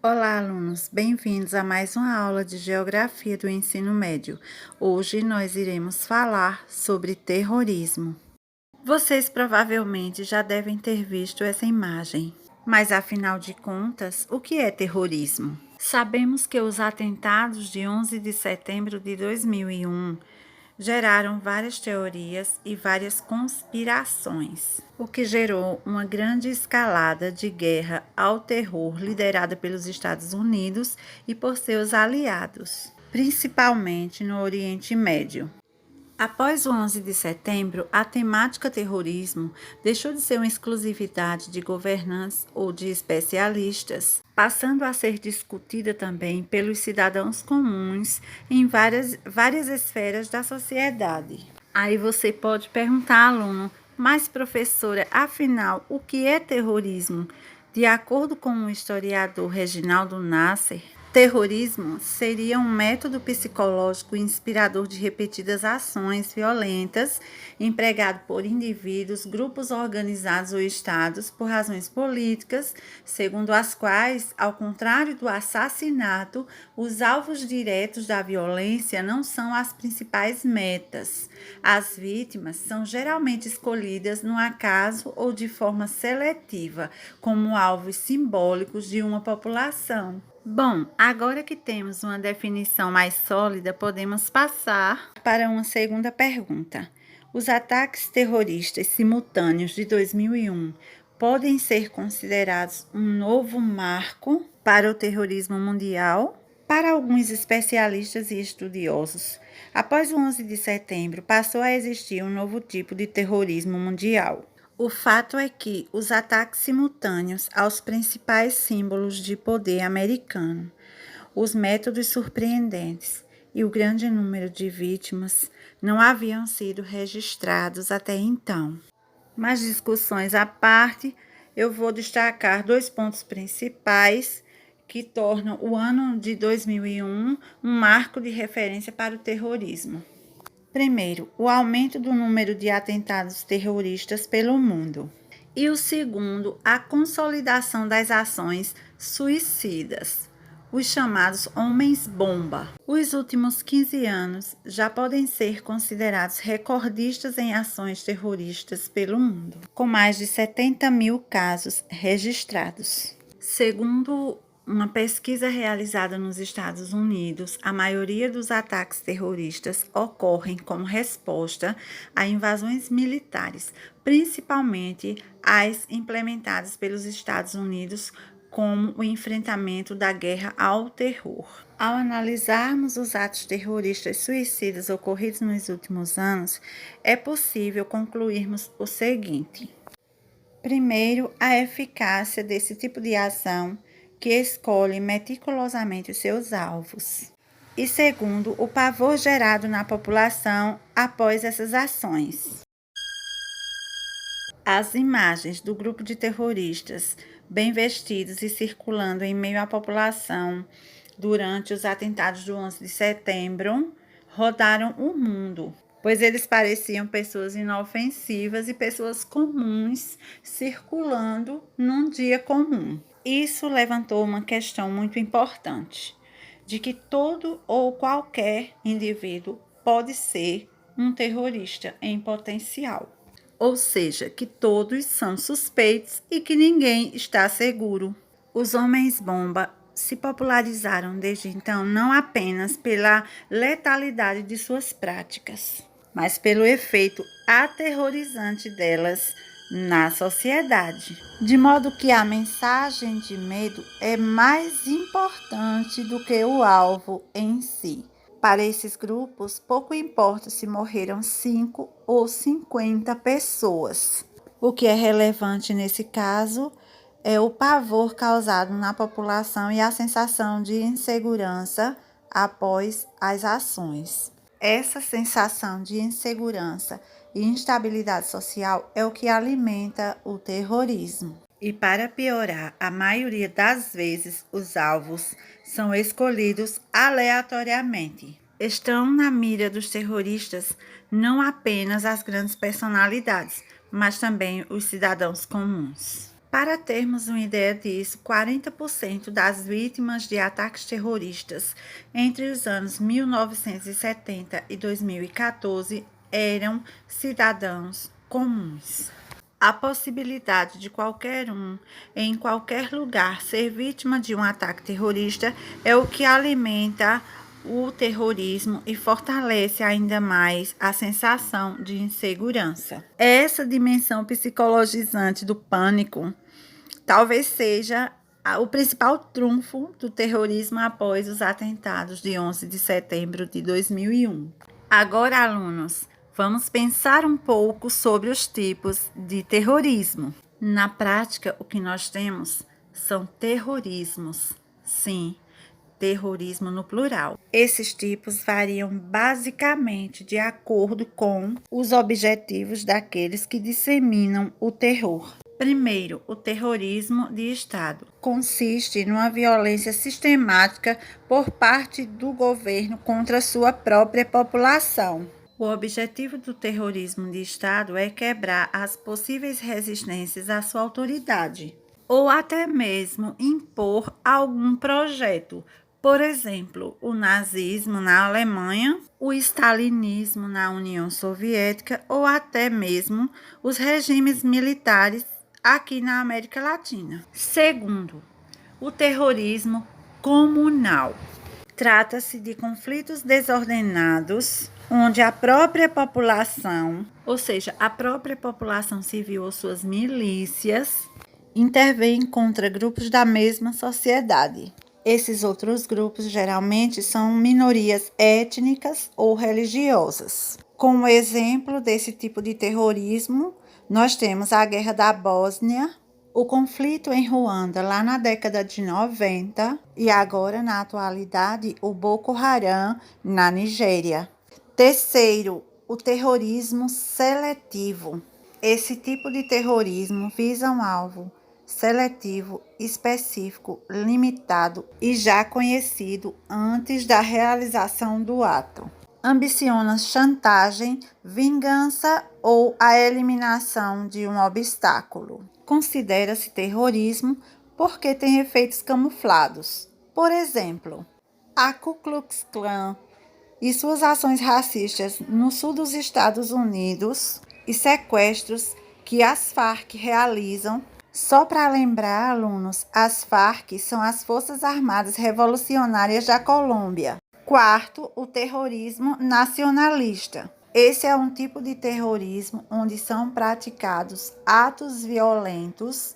Olá, alunos! Bem-vindos a mais uma aula de Geografia do Ensino Médio. Hoje nós iremos falar sobre terrorismo. Vocês provavelmente já devem ter visto essa imagem, mas afinal de contas, o que é terrorismo? Sabemos que os atentados de 11 de setembro de 2001 geraram várias teorias e várias conspirações, o que gerou uma grande escalada de guerra ao terror liderada pelos Estados Unidos e por seus aliados, principalmente no Oriente Médio. Após o 11 de setembro, a temática terrorismo deixou de ser uma exclusividade de governantes ou de especialistas, passando a ser discutida também pelos cidadãos comuns em várias esferas da sociedade. Aí você pode perguntar, aluno, mas professora, afinal, o que é terrorismo? De acordo com o historiador Reginaldo Nasser, terrorismo seria um método psicológico inspirador de repetidas ações violentas empregado por indivíduos, grupos organizados ou estados por razões políticas, segundo as quais, ao contrário do assassinato, os alvos diretos da violência não são as principais metas. As vítimas são geralmente escolhidas no acaso ou de forma seletiva, como alvos simbólicos de uma população. Bom, agora que temos uma definição mais sólida, podemos passar para uma segunda pergunta. Os ataques terroristas simultâneos de 2001 podem ser considerados um novo marco para o terrorismo mundial? Para alguns especialistas e estudiosos, após o 11 de setembro, passou a existir um novo tipo de terrorismo mundial. O fato é que os ataques simultâneos aos principais símbolos de poder americano, os métodos surpreendentes e o grande número de vítimas não haviam sido registrados até então. Mas discussões à parte, eu vou destacar dois pontos principais que tornam o ano de 2001 um marco de referência para o terrorismo. Primeiro, o aumento do número de atentados terroristas pelo mundo. E o segundo, a consolidação das ações suicidas, os chamados homens-bomba. Os últimos 15 anos já podem ser considerados recordistas em ações terroristas pelo mundo, com mais de 70 mil casos registrados. Segundo uma pesquisa realizada nos Estados Unidos, a maioria dos ataques terroristas ocorrem como resposta a invasões militares, principalmente as implementadas pelos Estados Unidos como o enfrentamento da guerra ao terror. Ao analisarmos os atos terroristas suicidas ocorridos nos últimos anos, é possível concluirmos o seguinte. Primeiro, a eficácia desse tipo de ação que escolhe meticulosamente os seus alvos. E segundo, o pavor gerado na população após essas ações. As imagens do grupo de terroristas bem vestidos e circulando em meio à população durante os atentados do 11 de setembro rodaram o mundo, pois eles pareciam pessoas inofensivas e pessoas comuns circulando num dia comum. Isso levantou uma questão muito importante, de que todo ou qualquer indivíduo pode ser um terrorista em potencial. Ou seja, que todos são suspeitos e que ninguém está seguro. Os homens-bomba se popularizaram desde então não apenas pela letalidade de suas práticas, mas pelo efeito aterrorizante delas na sociedade. De modo que a mensagem de medo é mais importante do que o alvo em si. Para esses grupos, pouco importa se morreram 5 ou 50 pessoas. O que é relevante nesse caso é o pavor causado na população e a sensação de insegurança após as ações. Essa sensação de insegurança e instabilidade social é o que alimenta o terrorismo. E para piorar, a maioria das vezes os alvos são escolhidos aleatoriamente. Estão na mira dos terroristas não apenas as grandes personalidades, mas também os cidadãos comuns. Para termos uma ideia disso, 40% das vítimas de ataques terroristas entre os anos 1970 e 2014 eram cidadãos comuns. A possibilidade de qualquer um, em qualquer lugar, ser vítima de um ataque terrorista é o que alimenta o terrorismo e fortalece ainda mais a sensação de insegurança. Essa dimensão psicologizante do pânico talvez seja o principal trunfo do terrorismo após os atentados de 11 de setembro de 2001. Agora, alunos, vamos pensar um pouco sobre os tipos de terrorismo. Na prática, o que nós temos são terrorismos. Sim, terrorismo no plural. Esses tipos variam basicamente de acordo com os objetivos daqueles que disseminam o terror. Primeiro, o terrorismo de Estado. Consiste numa violência sistemática por parte do governo contra sua própria população. O objetivo do terrorismo de Estado é quebrar as possíveis resistências à sua autoridade, ou até mesmo impor algum projeto. Por exemplo, o nazismo na Alemanha, o stalinismo na União Soviética ou até mesmo os regimes militares aqui na América Latina. Segundo, o terrorismo comunal. Trata-se de conflitos desordenados, onde a própria população, ou seja, a própria população civil ou suas milícias, intervêm contra grupos da mesma sociedade. Esses outros grupos geralmente são minorias étnicas ou religiosas. Como exemplo desse tipo de terrorismo, nós temos a Guerra da Bósnia, o conflito em Ruanda lá na década de 90 e agora, na atualidade, o Boko Haram na Nigéria. Terceiro, o terrorismo seletivo. Esse tipo de terrorismo visa um alvo seletivo, específico, limitado e já conhecido antes da realização do ato. Ambiciona chantagem, vingança ou a eliminação de um obstáculo. Considera-se terrorismo porque tem efeitos camuflados. Por exemplo, a Ku Klux Klan e suas ações racistas no sul dos Estados Unidos e sequestros que as Farc realizam. Só para lembrar, alunos, as Farc são as Forças Armadas Revolucionárias da Colômbia. Quarto, o terrorismo nacionalista. Esse é um tipo de terrorismo onde são praticados atos violentos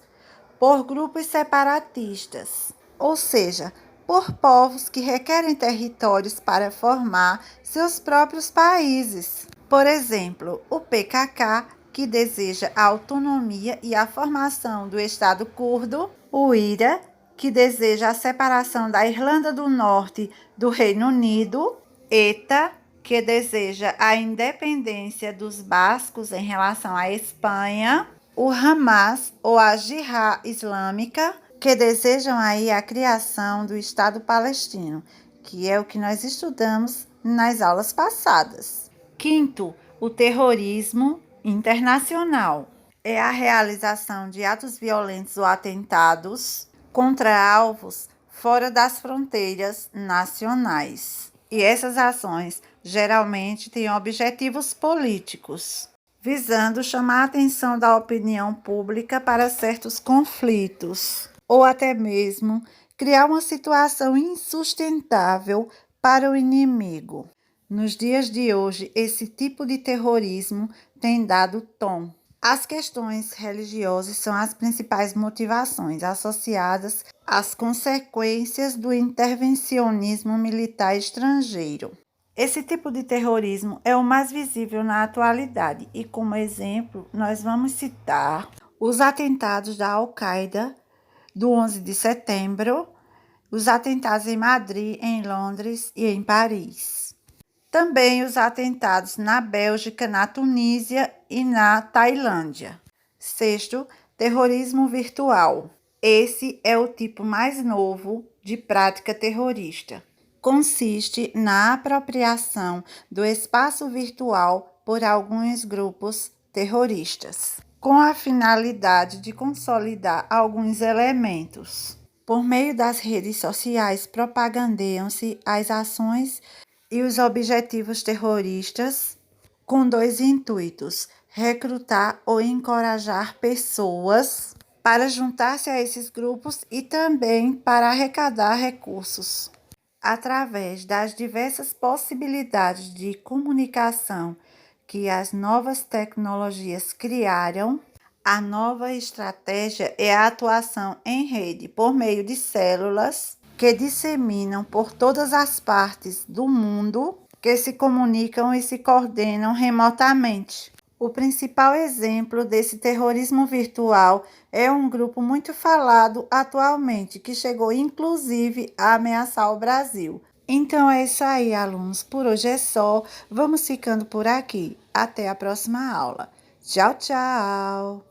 por grupos separatistas, ou seja, por povos que requerem territórios para formar seus próprios países. Por exemplo, o PKK, que deseja a autonomia e a formação do Estado curdo, o IRA, que deseja a separação da Irlanda do Norte do Reino Unido, ETA, que deseja a independência dos bascos em relação à Espanha, o Hamas ou a Jihad Islâmica, que desejam aí a criação do Estado palestino, que é o que nós estudamos nas aulas passadas. Quinto, o terrorismo internacional. É a realização de atos violentos ou atentados contra alvos fora das fronteiras nacionais. E essas ações geralmente têm objetivos políticos, visando chamar a atenção da opinião pública para certos conflitos, ou até mesmo criar uma situação insustentável para o inimigo. Nos dias de hoje, esse tipo de terrorismo tem dado tom. As questões religiosas são as principais motivações associadas às consequências do intervencionismo militar estrangeiro. Esse tipo de terrorismo é o mais visível na atualidade e, como exemplo, nós vamos citar os atentados da Al-Qaeda do 11 de setembro, os atentados em Madrid, em Londres e em Paris. Também os atentados na Bélgica, na Tunísia e na Tailândia. Sexto, terrorismo virtual. Esse é o tipo mais novo de prática terrorista. Consiste na apropriação do espaço virtual por alguns grupos terroristas. com a finalidade de consolidar alguns elementos. Por meio das redes sociais, propagandeiam-se as ações e os objetivos terroristas com dois intuitos: recrutar ou encorajar pessoas para juntar-se a esses grupos e também para arrecadar recursos. Através das diversas possibilidades de comunicação que as novas tecnologias criaram, a nova estratégia é a atuação em rede por meio de células que disseminam por todas as partes do mundo, que se comunicam e se coordenam remotamente. O principal exemplo desse terrorismo virtual é um grupo muito falado atualmente, que chegou inclusive a ameaçar o Brasil. Então é isso aí, alunos. Por hoje é só. Vamos ficando por aqui. Até a próxima aula. Tchau, tchau!